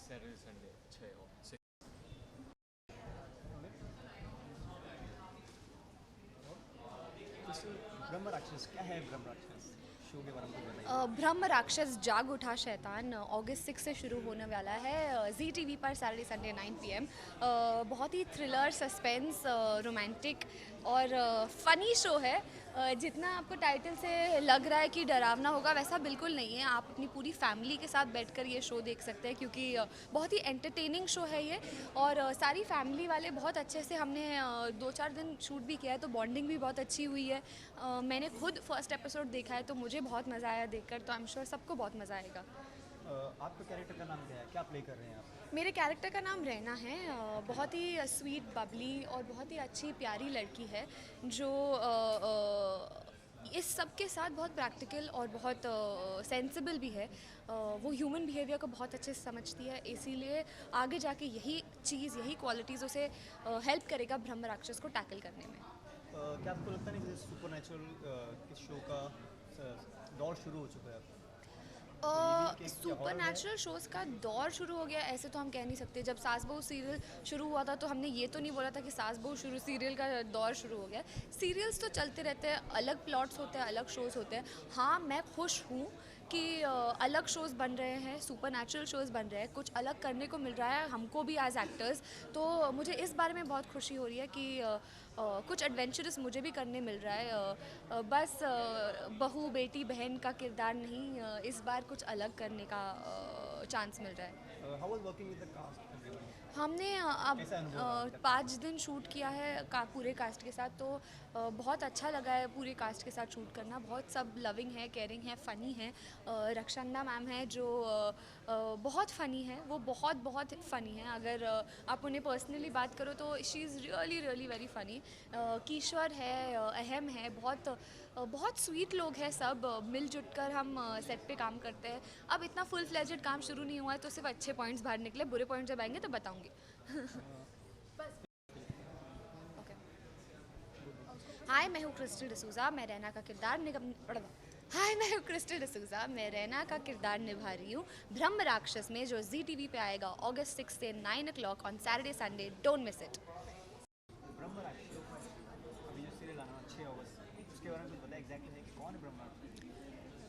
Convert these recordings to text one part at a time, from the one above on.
Saturday Sunday 6 और 6। ब्रह्म राक्षस क्या है? ब्रह्म राक्षस शो के बारे में कुछ बताइए। ब्रह्म राक्षस जाग उठा शैतान अगस्त 6 से शुरू होने वाला है जी टीवी पर सैटरडे संडे 9 PM। बहुत ही थ्रिलर, सस्पेंस, रोमांटिक और फ़नी शो है। जितना आपको टाइटल से लग रहा है कि डरावना होगा, वैसा बिल्कुल नहीं है। आप अपनी पूरी फैमिली के साथ बैठकर ये शो देख सकते हैं, क्योंकि बहुत ही एंटरटेनिंग शो है ये। और सारी फैमिली वाले बहुत अच्छे से, हमने 2-4 दिन शूट भी किया है, तो बॉन्डिंग भी बहुत अच्छी हुई है। मैंने खुद फर्स्ट एपिसोड देखा है, तो मुझे बहुत मज़ा आया देखकर, तो आई एम श्योर सबको बहुत मज़ा आएगा। आपके कैरेक्टर का नाम क्या है? क्या प्ले कर रहे हैं आप? मेरे कैरेक्टर का नाम रैना है। बहुत ही स्वीट, बबली और बहुत ही अच्छी प्यारी लड़की है, जो इस सब के साथ बहुत प्रैक्टिकल और बहुत सेंसिबल भी है। वो ह्यूमन बिहेवियर को बहुत अच्छे से समझती है, इसीलिए आगे जाके यही चीज़, यही क्वालिटीज़ उसे हेल्प करेगा ब्रह्म राक्षस को टैकल करने में। क्या आपको लगता नहीं जैसे सुपर नेचुरल इस शो का दौर शुरू हो चुका है अब? तो ये भी एक क्या सुपर हॉरर है? नेचुरल शोज़ का दौर शुरू हो गया, ऐसे तो हम कह नहीं सकते। जब सास बहू सीरियल शुरू हुआ था, तो हमने ये तो नहीं बोला था कि सास बहू सीरियल का दौर शुरू हो गया। सीरियल्स तो चलते रहते हैं, अलग प्लॉट्स होते हैं, अलग शोज़ होते हैं। हाँ, मैं खुश हूँ कि अलग शोज़ बन रहे हैं, सुपर नेचुरल शोज़ बन रहे हैं, कुछ अलग करने को मिल रहा है हमको भी एज एक्टर्स। तो मुझे इस बारे में बहुत खुशी हो रही है कि कुछ एडवेंचरस मुझे भी करने मिल रहा है। बस बहू, बेटी, बहन का किरदार नहीं, इस बार कुछ अलग करने का चांस मिल रहा है। How was working with the cast everyone? हमने अब कैसा अनुभव रहा आपका? 5 दिन शूट किया है पूरे कास्ट के साथ, तो बहुत अच्छा लगा है पूरे कास्ट के साथ शूट करना। बहुत सब लविंग है, केयरिंग है, फ़नी है। रक्षांगना मैम है जो बहुत फ़नी है, वो बहुत बहुत फ़नी है। अगर आप उन्हें पर्सनली बात करो तो she is really really very funny. कीश्वर है, अहम है, बहुत स्वीट लोग हैं सब। मिलजुल कर हम सेट पे काम करते हैं। अब इतना फुल फ्लेजेड काम शुरू नहीं हुआ है, तो सिर्फ अच्छे पॉइंट्स बाहर निकले, बुरे पॉइंट्स जब आएंगे तो बताऊंगी। ओके। हाय, मैं हूँ क्रिस्टल डिसूजा, मैं रैना का किरदार हाय, मैं हूँ क्रिस्टल डिसूजा, मैं रैना का किरदार निभा रही हूँ ब्रह्म राक्षस में, जो जी टीवी पे आएगा अगस्त 6 से 9 o'clock on Saturday Sunday. Don't miss it. ब्रह्म राक्षस अभी जो सीरियल आना 6 अगस्त से, उसके बारे में कुछ बताइए एग्जैक्टली कि कौन है ब्रह्म राक्षस?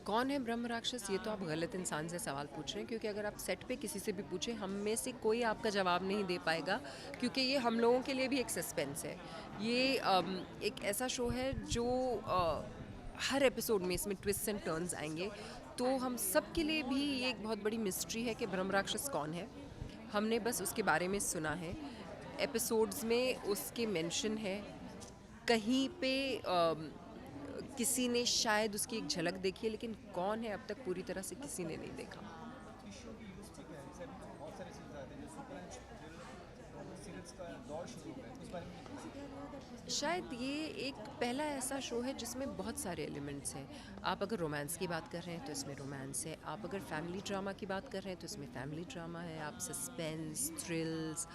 कौन है ब्रह्म राक्षस? ये तो आप गलत इंसान से सवाल पूछ रहे हैं, क्योंकि अगर आप सेट पे किसी से भी पूछें, हम में से कोई आपका जवाब नहीं दे पाएगा, क्योंकि ये हम लोगों के लिए भी एक सस्पेंस है। ये एक ऐसा शो है जो हर एपिसोड में इसमें ट्विस्ट एंड टर्न्स आएंगे, तो हम सब के लिए भी ये एक बहुत बड़ी मिस्ट्री है कि ब्रह्म राक्षस कौन है। हमने बस उसके बारे में सुना है, एपिसोड्स में उसके मेंशन है, कहीं पे किसी ने शायद उसकी एक झलक देखी है, लेकिन कौन है अब तक पूरी तरह से किसी ने नहीं देखा। इस शो की यूएसपी क्या है? जैसे अभी तो बहुत सारे सीरीज आते हैं जो सुपर नेचुरल सीरीज का दौर शुरू हो गया है, उस बारे में क्या बताइए? शायद ये एक पहला ऐसा शो है जिसमें बहुत सारे एलिमेंट्स हैं। आप अगर रोमांस की बात कर रहे हैं तो इसमें रोमांस है, आप अगर फैमिली ड्रामा की बात कर रहे हैं तो इसमें फैमिली ड्रामा है, आप सस्पेंस, थ्रिल्स,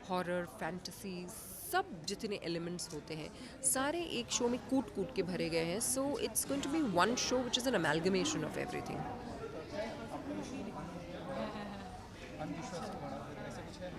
हॉरर, फैंटेसी, सब जितने एलिमेंट्स होते हैं सारे एक शो में कूट कूट के भरे गए हैं। So it's going to be one show which is an amalgamation of everything. आपका ये शो अंधविश्वास को बढ़ावा देता है, ऐसा कुछ है?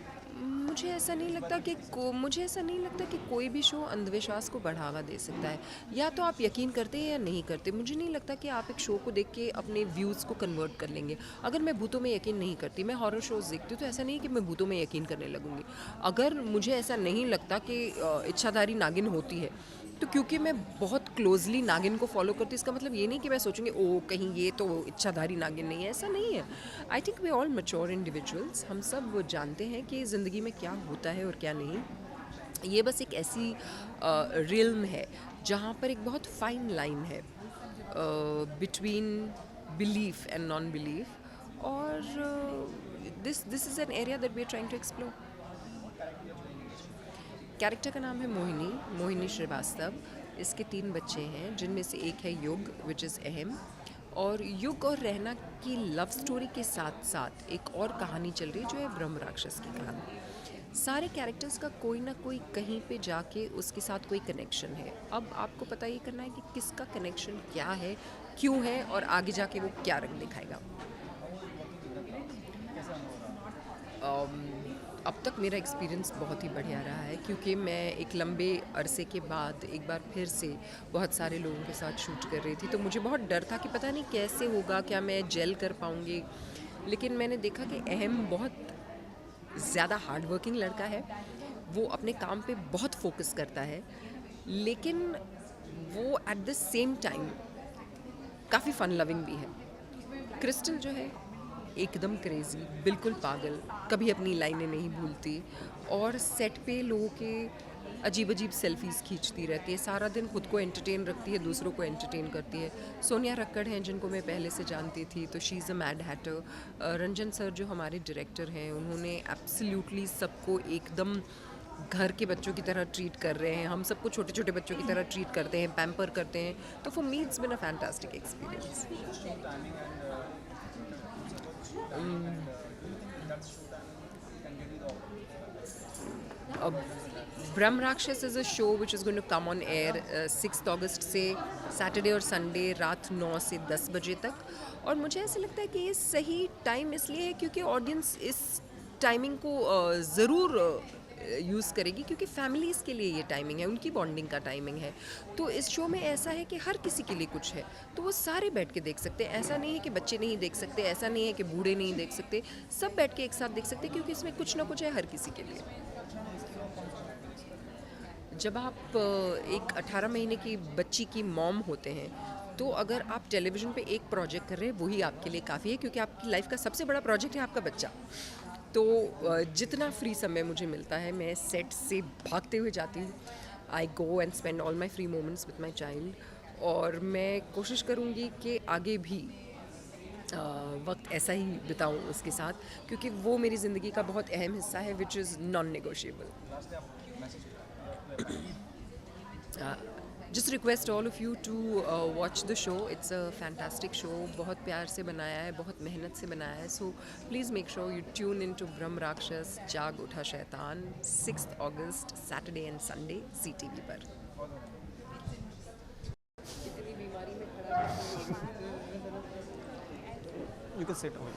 मुझे ऐसा नहीं लगता कि कोई भी शो अंधविश्वास को बढ़ावा दे सकता है। या तो आप यकीन करते हैं या नहीं करते। मुझे नहीं लगता कि आप एक शो को देख के अपने व्यूज़ को कन्वर्ट कर लेंगे। अगर मैं भूतों में यकीन नहीं करती, मैं हॉरर शोज़ देखती हूँ, तो ऐसा नहीं कि मैं भूतों में यकीन करने लगूंगी। अगर मुझे ऐसा नहीं लगता कि इच्छाधारी नागिन होती है, तो क्योंकि मैं बहुत क्लोजली नागिन को फॉलो करती हूँ, इसका मतलब ये नहीं कि मैं सोचूंगी ओ कहीं ये तो इच्छाधारी नागिन नहीं है। ऐसा नहीं है। I think we all mature individuals, हम सब वो जानते हैं कि ज़िंदगी में क्या होता है और क्या नहीं। ये बस एक ऐसी रिल्म है जहाँ पर एक बहुत फाइन लाइन है between belief and non belief, और this is an area that we are trying to explore. Character का नाम है मोहिनी श्रीवास्तव। इसके 3 बच्चे हैं, जिनमें से एक है युग विच इज़ अहम, और युग और रहना की लव स्टोरी के साथ साथ एक और कहानी चल रही है जो है ब्रह्म राक्षस की कहानी। सारे कैरेक्टर्स का कोई ना कोई कहीं पे जाके उसके साथ कोई कनेक्शन है। अब आपको पता ये करना है कि किसका कनेक्शन क्या है, क्यों है, और आगे जाके वो क्या रंग दिखाएगा। कैसा अनुभव रहा? अब तक मेरा एक्सपीरियंस बहुत ही बढ़िया रहा है, क्योंकि मैं एक लंबे अरसे के बाद एक बार फिर से बहुत सारे लोगों के साथ शूट कर रही थी, तो मुझे बहुत डर था कि पता नहीं कैसे होगा, क्या मैं जेल कर पाऊँगी। लेकिन मैंने देखा कि अहम बहुत ज़्यादा हार्ड वर्किंग लड़का है, वो अपने काम पे बहुत फोकस करता है, लेकिन वो एट द सेम टाइम काफ़ी फ़न लविंग भी है। क्रिस्टल जो है एकदम क्रेज़ी, बिल्कुल पागल, कभी अपनी लाइनें नहीं भूलती और सेट पे लोगों के अजीब अजीब सेल्फीज़ खींचती रहती है, सारा दिन खुद को एंटरटेन रखती है, दूसरों को एंटरटेन करती है। सोनिया रक्कड़ हैं जिनको मैं पहले से जानती थी, तो she is a mad Hatter. Ranjan sir जो हमारे डायरेक्टर हैं, उन्होंने एब्सोल्युटली सबको एकदम घर के बच्चों की तरह ट्रीट कर रहे हैं, हम सबको छोटे छोटे बच्चों की तरह ट्रीट करते हैं, पैम्पर करते हैं। तो for me it's been a fantastic experience. Brahm Rakshas is a show which is going to come on air 6 अगस्त से सैटरडे और संडे रात 9 से 10 बजे तक। और मुझे ऐसा लगता है कि ये सही टाइम इसलिए है क्योंकि ऑडियंस इस टाइमिंग को ज़रूर यूज़ करेगी, क्योंकि फैमिलीज़ के लिए ये टाइमिंग है, उनकी बॉन्डिंग का टाइमिंग है। तो इस शो में ऐसा है कि हर किसी के लिए कुछ है, तो वो सारे बैठ के देख सकते हैं। ऐसा नहीं है कि बच्चे नहीं देख सकते, ऐसा नहीं है कि बूढ़े नहीं देख सकते, सब बैठ के एक साथ देख सकते हैं, क्योंकि इसमें कुछ ना कुछ है हर किसी के लिए। जब आप एक 18 महीने की बच्ची की मॉम होते हैं, तो अगर आप टेलीविज़न पे एक प्रोजेक्ट कर रहे हैं, वही आपके लिए काफ़ी है, क्योंकि आपकी लाइफ का सबसे बड़ा प्रोजेक्ट है आपका बच्चा। तो जितना फ्री समय मुझे मिलता है, मैं सेट से भागते हुए जाती हूँ। I go and spend all my free moments with my child, और मैं कोशिश करूँगी कि आगे भी वक्त ऐसा ही बिताऊँ उसके साथ, क्योंकि वो मेरी ज़िंदगी का बहुत अहम हिस्सा है, which is non negotiable. Just request all of you to watch the show, it's a fantastic show, बहुत प्यार से बनाया है, बहुत मेहनत से बनाया है। So please make sure you tune in to Brahm Rakshas जाग उठा शैतान, 6 अगस्त सैटरडे एंड संडे CTV पर। कितनी बीमारी में खड़ा You can sit over.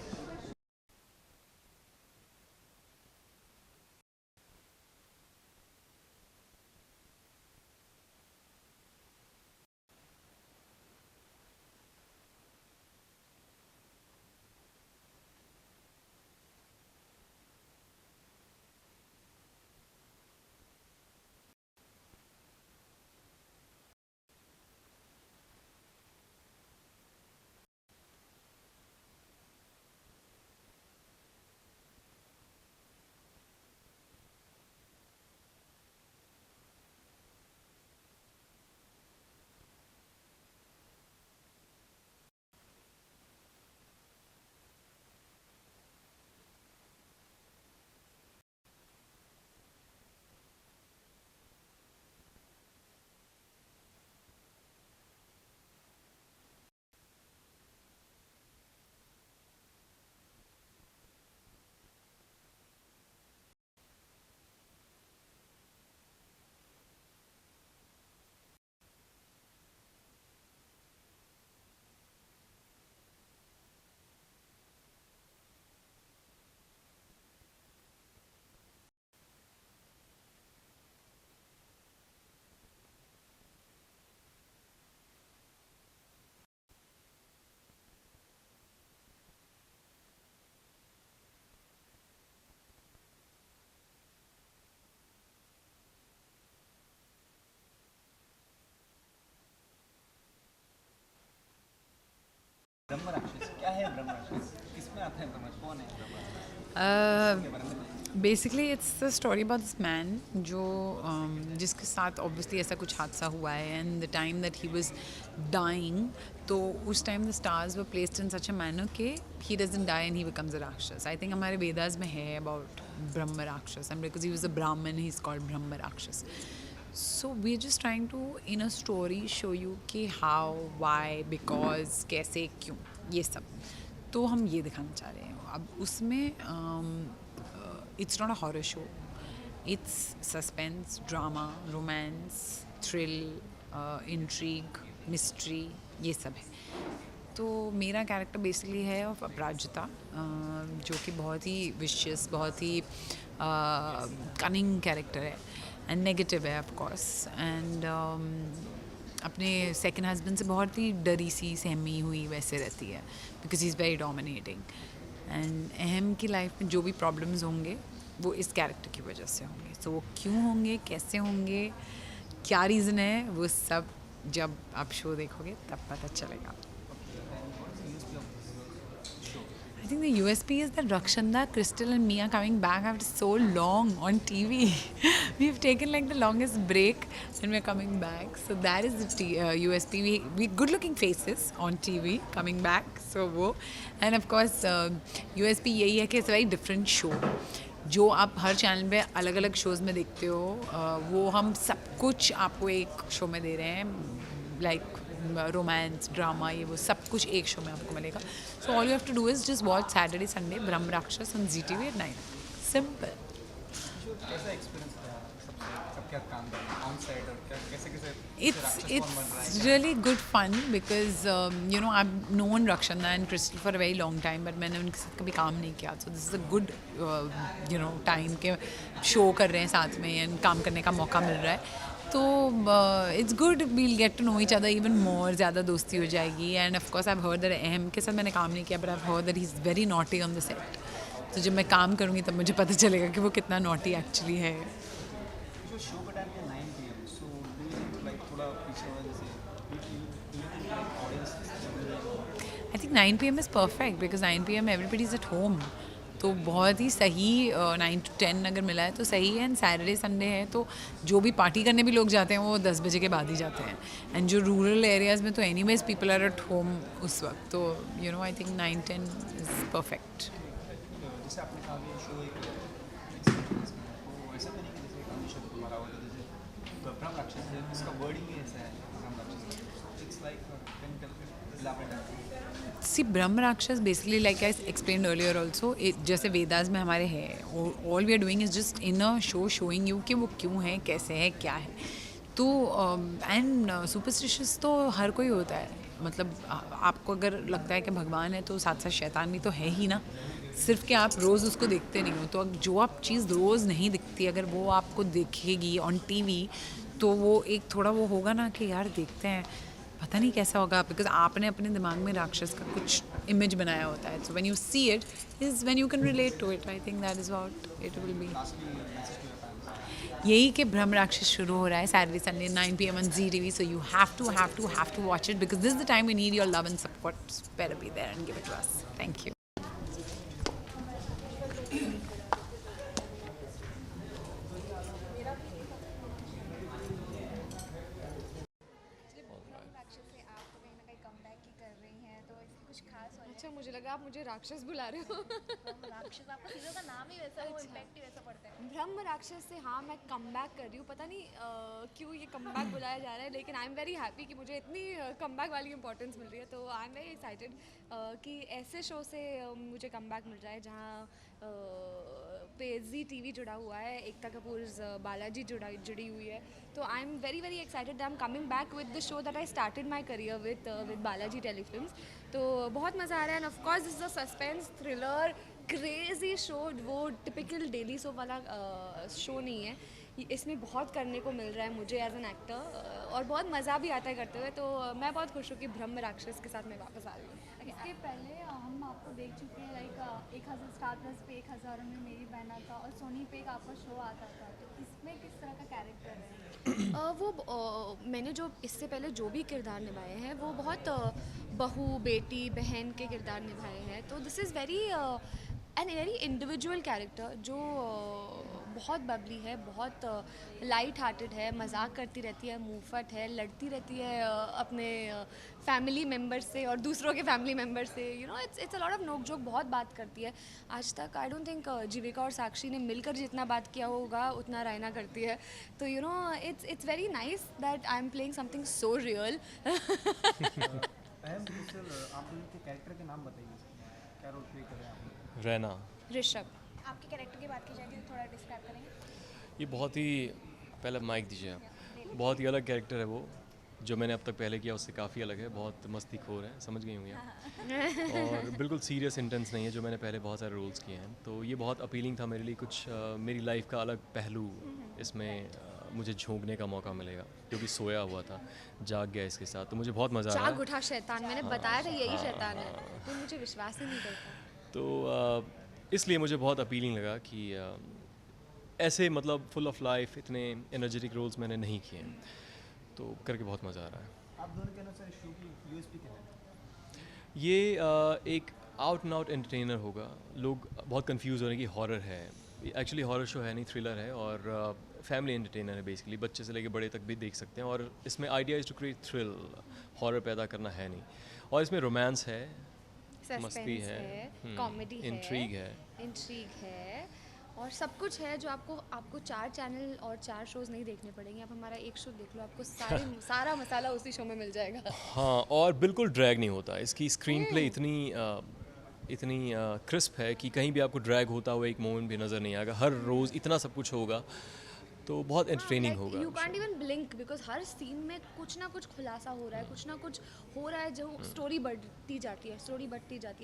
ब्रह्म राक्षस क्या है? ब्रह्म राक्षस किसमें आता है? ब्रह्म राक्षस कौन है Brahmarakshas? Basically it's the story about this man जो जिसके साथ ऑब्वियसली ऐसा कुछ हादसा हुआ है, and the time that he was dying, तो उस time the stars were placed in such a manner कि he doesn't die and he becomes a rakshas. I think हमारे वेदास में है अबाउट ब्रह्म राक्षस, and because he was a ब्राह्मण he is called ब्रह्म राक्षस. So we're just trying to in a story show you कि how, why, because, कैसे, क्यों, ये सब तो हम ये दिखाना चाह रहे हैं. अब उसमें it's not a horror show, it's suspense, drama, romance, thrill, intrigue, mystery, ये सब है. तो मेरा कैरेक्टर बेसिकली है ऑफ अपराजिता, जो कि बहुत ही विशियस, बहुत ही कनिंग कैरेक्टर है एंड नेगेटिव है ऑफ कोर्स, एंड अपने सेकंड हस्बैंड से बहुत ही डरी सी सहमी हुई वैसे रहती है, because he is very dominating. And अहम की लाइफ में जो भी प्रॉब्लम्स होंगे वो इस कैरेक्टर की वजह से होंगे। सो वो क्यों होंगे, कैसे होंगे, क्या रीज़न है, वो सब जब आप शो देखोगे तब पता चलेगा। I think the USP is that Rakshanda, Crystal and me are coming back after so long on TV. We've taken like the longest break and we're coming back. So that is the USP. We good looking faces on TV coming back. So वो and of course USP यही है कि it's a very different show. जो आप हर channel पे अलग अलग shows में देखते हो, वो हम सब कुछ आपको एक शो में दे रहे हैं, लाइक रोमांस, ड्रामा, ये वो सब कुछ एक शो में आपको मिलेगा। So all you have to do is just watch Saturday Sunday Brahm Rakshas on ZTV at 9. Simple. कैसा एक्सपीरियंस था सबसे, कब क्या काम करना ऑन साइड और कैसे कैसे It's really good fun because you know I've known Rakshanda and Crystal for a very long time, but मैंने उनके साथ कभी काम नहीं किया। So this is a good you know time के शो कर रहे हैं साथ में and काम करने का मौका मिल रहा है। तो it's good, we'll get to know each other even more, ज़्यादा दोस्ती हो जाएगी। And of course I have heard that Aham के साथ मैंने काम नहीं किया, but I have heard that he is very naughty on the set. तो जब मैं काम करूँगी तब मुझे पता चलेगा कि वो कितना नॉटी एक्चुअली है। जो शो का टाइम है 9 PM, so do you like थोड़ा पीछे वाला जैसे audience? I think 9 PM is perfect because 9 PM everybody is at home. तो बहुत ही सही 9 to 10 अगर मिला है तो सही है। एंड सैटरडे संडे है तो जो भी पार्टी करने भी लोग जाते हैं वो 10 बजे के बाद ही जाते हैं। एंड जो रूरल एरियाज़ में तो anyways people are at home उस वक्त, तो you know I think 9-10 is perfect. जैसे आपने कहा ये शो एक एक्सपीरियंस में, तो ऐसा तो नहीं कि जैसे कभी शो तुम्हारा हो तो जैसे ब्रह्म राक्षस है, इसका वर्डिंग ही ऐसा है Brahmarakshas, it's like can tell elaborate. See Brahmarakshas basically like I explain earlier also, जैसे वेदास में हमारे हैं, all we are doing is just in a show showing you कि वो क्यों है, कैसे है, क्या है। तो एंड सुपरस्टिशियस तो हर कोई होता है, मतलब आपको अगर लगता है कि भगवान है तो साथ साथ शैतान भी तो है ही ना, सिर्फ कि आप रोज़ उसको देखते नहीं हो। तो जो आप चीज़ रोज़ नहीं दिखती अगर वो आपको दिखेगी ऑन TV तो वो एक थोड़ा वो होगा ना कि यार देखते हैं, पता नहीं कैसा होगा, बिकॉज आपने अपने दिमाग में राक्षस का कुछ इमेज बनाया होता है। So when you see it is when you can relate to it. I think that is what it will be. यही कि ब्रह्म राक्षस शुरू हो रहा है Saturday Sunday 9 PM on ZTV, so you have to watch it because this is the time we need your love and support. Better be there and give it to us. Thank you. अच्छा, मुझे लगा आप मुझे राक्षस बुला रहे हो। राक्षस आपका सीरियल का नाम ही वैसा है, वो इम्पैक्ट ही वैसा पड़ता है। ब्रह्म राक्षस से हाँ मैं कम बैक कर रही हूँ, पता नहीं क्यों ये कम बैक बुलाया जा रहा है, लेकिन आई एम वेरी हैप्पी कि मुझे इतनी कम बैक वाली इंपॉर्टेंस मिल रही है। तो आई एम वेरी एक्साइटेड कि ऐसे शो से मुझे कम बैक मिल रहा है जहाँ पे ZTV जुड़ा हुआ है, एकता कपूर बालाजी जुड़ी हुई है। तो I am very very excited, I am coming back with the show that I started my career with Balaji telefilms. तो बहुत मज़ा आ रहा है। And of course this is a suspense thriller crazy show, वो टिपिकल डेली सोप वाला show नहीं है। इसमें बहुत करने को मिल रहा है मुझे एज एन एक्टर और बहुत मज़ा भी आता है करते हुए। तो मैं बहुत खुश हूँ कि ब्रह्म राक्षस के साथ मैं वापस आ रही हूँ। इसके पहले हम आपको देख चुके हैं, लाइक 1000 स्टार प्लस पे 1000 में मेरी बहना था और सोनी पे एक आपका शो आता था। तो इसमें किस तरह का कैरेक्टर है? मैंने जो इससे पहले जो भी किरदार निभाए हैं वो बहुत बहू, बेटी, बहन के किरदार निभाए हैं। तो this is very very individual character जो बहुत बबली है, बहुत लाइट हार्टेड है, मजाक करती रहती है, मुँहफट है, लड़ती रहती है अपने फैमिली मेम्बर से और दूसरों के फैमिली मेम्बर से। You know it's a lot of नोक जोक, बहुत बात करती है। आज तक आई डोंट थिंक जीविका और साक्षी ने मिलकर जितना बात किया होगा उतना रायना करती है। तो you no it's very nice that I am playing something so real. अहम क्रिस्टल, आप उनके कैरेक्टर के नाम बताइए, क्या रोल प्ले कर रहे हैं आप? रैना। ऋषभ। आपके कैरेक्टर की बात की जाएगी तो थोड़ा डिस्क्राइब करेंगे? ये बहुत ही, पहले माइक दीजिए आप, बहुत ही अलग कैरेक्टर है वो। जो मैंने अब तक पहले किया उससे काफ़ी अलग है, बहुत मस्तीखोर है, समझ गई होंगी आप। और बिल्कुल सीरियस इंटेंस नहीं है जो मैंने पहले बहुत सारे रोल्स किए हैं, तो ये बहुत अपीलिंग था मेरे लिए। कुछ मेरी लाइफ का अलग पहलू इसमें मुझे झोंकने का मौका मिलेगा, क्योंकि सोया हुआ था, जाग गया इसके साथ, तो मुझे बहुत मज़ा आ रहा जाग है। उठा शैतान, मैंने बताया था यही शैतान है, तो मुझे विश्वास ही नहीं करता। तो इसलिए मुझे बहुत अपीलिंग लगा कि ऐसे मतलब फुल ऑफ लाइफ इतने एनर्जेटिक रोल्स मैंने नहीं किए हैं, तो करके बहुत मज़ा आ रहा है। आप दोनों के अनुसार इस शो की यूएसपी क्या है? ये एक आउट एंड आउट एंटरटेनर होगा। लोग बहुत कंफ्यूज हो रहे हैं कि हॉरर है, एक्चुअली हॉरर शो है नहीं, थ्रिलर है, और फैमिली एंटरटेनर है बेसिकली, बच्चे से लेके बड़े तक भी देख सकते हैं। और इसमें idea is to create thrill, horror पैदा करना है नहीं। और इसमें रोमांस है, मस्ती सस्पेंस है, है, कॉमेडी है, इंट्रीग है, और सब कुछ है जो आपको 4 चैनल और 4 शोज़ नहीं देखने पड़ेंगे। आप हमारा एक शो देख लो, आपको सारा मसाला उसी शो में मिल जाएगा। हाँ, और बिल्कुल ड्रैग नहीं होता। इसकी स्क्रीन प्ले इतनी क्रिस्प है कि कहीं भी आपको ड्रैग होता हुआ एक मोमेंट भी नज़र नहीं आएगा। हर रोज़ इतना सब कुछ होगा, तो बहुत एंटरटेनिंग होगा। You can't even blink, because हर सीन में कुछ ना कुछ खुलासा हो रहा है, कुछ ना कुछ हो रहा है, जो स्टोरी बढ़ती जाती है।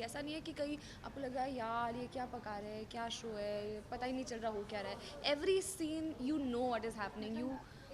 ऐसा नहीं है कि कहीं आपको लग रहा है यार ये क्या पका रहे हैं, क्या शो है, पता ही नहीं चल रहा हो क्या रहा है। Every seen you know what is happening. You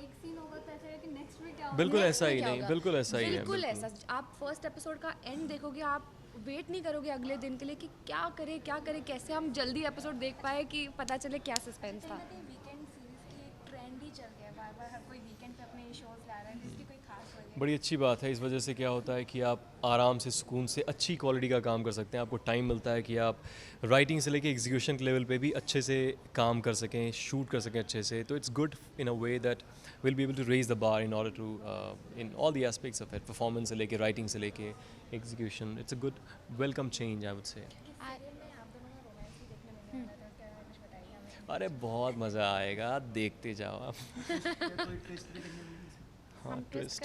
एक सीन होगा तो ऐसा है कि नेक्स्ट में क्या बिल्कुल होगा? ऐसा ही नहीं, बिल्कुल ऐसा ही है। बिल्कुल ऐसा। आप फर्स्ट एपिसोड का एंड देखोगे, आप वेट नहीं करोगे अगले दिन के लिए कि क्या करे, कैसे हम जल्दी एपिसोड देख पाए कि पता चले क्या सस्पेंस था। वीकेंड सीरीज की एक ट्रेंड ही चल गया है, बार-बार हर कोई वीकेंड पे अपने शोज ला रहा है, जिसकी कोई खास वजह बड़ी अच्छी बात है। इस वजह से क्या होता है कि आप आराम से, सुकून से, अच्छी क्वालिटी का काम कर सकते हैं। आपको टाइम मिलता है कि आप राइटिंग से लेके एग्जीक्यूशन के लेवल पे भी अच्छे से काम कर सकें, शूट कर सकें अच्छे से। तो it's good in a way that will be able to raise the bar in order to in all the aspects of it, performance से लेके, राइटिंग से लेके, execution. It's a good welcome change, I would say. अरे बहुत मज़ा आएगा, देखते जाओ आप। कोई ट्विस्ट भी देखने मिलेगी? हाँ, twist.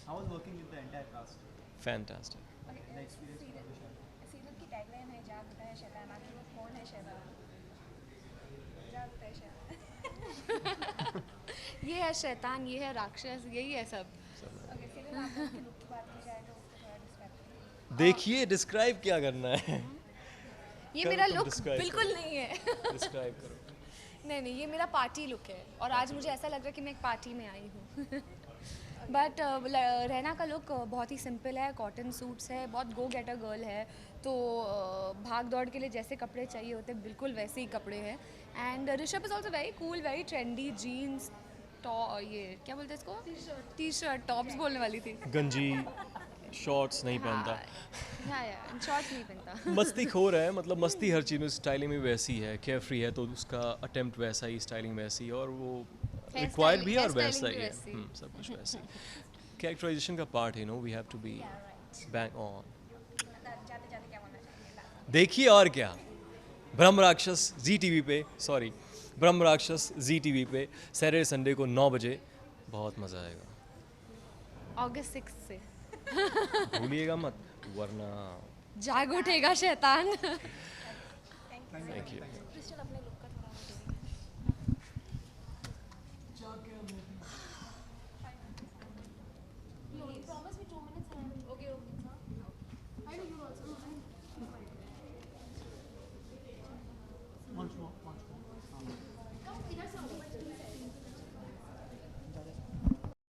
How was working with the entire cast? Fantastic. The experience for the show? Serial की टैगलाइन है जाग उठा है शैतान, आखिर वो कौन है शैतान? जाग उठा है शैतान। ये है शैतान, ये है राक्षस, यही है सब। ओके, सीरियल आप लोगों के लुक की बात की जाए तो उसको थोड़ा डिस्क्राइब करिए। देखिए, डिस्क्राइब क्या करना है? ये करो, मेरा तुम लुक describe बिल्कुल करो। नहीं है। डिस्क्राइब करो। नहीं, ये मेरा पार्टी लुक है, और आज मुझे ऐसा लग रहा है कि मैं एक पार्टी में आई हूँ। बट रहना का लुक बहुत ही सिंपल है, कॉटन सूट्स है, बहुत गो गेटर गर्ल है, तो भाग दौड़ के लिए जैसे कपड़े चाहिए होते हैं बिल्कुल वैसे ही कपड़े हैं। And Rishabh is also very cool, very trendy, jeans, ये क्या बोलते हैं इसको, टी शर्ट, टॉप्स बोलने वाली थी। गंजी, शॉर्ट्स नहीं पहनता। हाँ, शॉर्ट्स नहीं पहनता। मस्ती खोर है, मतलब मस्ती हर चीज़ में, स्टाइलिंग में वैसी है, केयर फ्री है, तो उसका अटेम्प्ट वैसा ही, स्टाइलिंग वैसी, और वो रिक्वायर्ड भी है और वैसा ही है। सब कुछ वैसी। कैरेक्टराइजेशन का पार्ट है, no, we have to be bang on. जाते जाते क्या बोलना चाहिए? देखिए और क्या, ब्रह्म राक्षस जी टीवी पे, सॉरी, ब्रह्म राक्षस जी टीवी पे सैटरडे संडे को 9 बजे, बहुत मज़ा आएगा। अगस्त 6 से भूलिएगा मत, वरना। जाग उठेगा शैतान। Thank you. क्रिस्टल,